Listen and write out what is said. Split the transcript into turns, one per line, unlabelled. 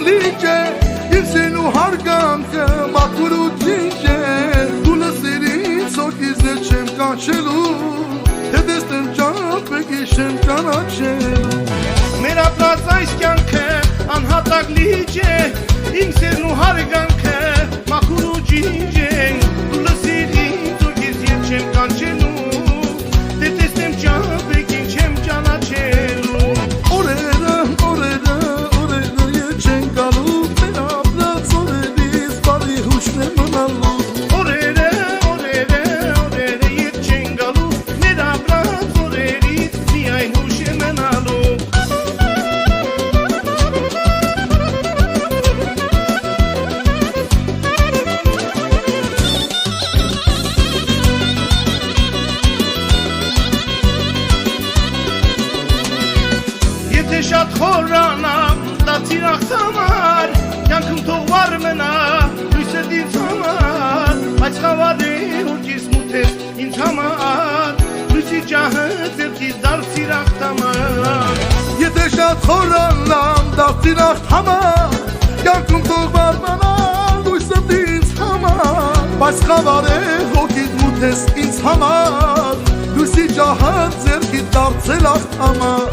լիճ է Իմ սեն ու հարգանքը մաքուր ու ջինջ է Դու լսիր ինձ հոգիս է չեմ կանչելու Թե տեսնեմ ճապեքի շեմ կանաչելու
Մեր ապրած այս կյանքը անհատակ լիճ է Իմ սերն ու հարգանքը մաքուր ու ջինջ է Դու լսիր ինձ հոգիս է չեմ կանչելու Թե տեսնեմ ճապեքին չեմ կանաչելու
Օրերը ետ չեն գալու Մեր ապրած օրերից բարի հուշն է մնալու
Օրերը ետ չեն գալու Մեր ապրած օրերից միայն հուշ է մնալու Եթե շատ խորանամ, դա ծիրախ համար Կյանքում թող վար մնա, լույսը ինձ համար Բայց խավար է հոգիս մութես ինձ համար Լույսի ջահը ձերքից դար ծիրախ համար
Եթե շատ խորանամ դարձինախ համար Կյանքում թող վարմանալ լույսը ինձ համար Բայց խավար է հոգիդ մութես ինձ համար Լույսի ջահը ձերքից դարձել ախտ համար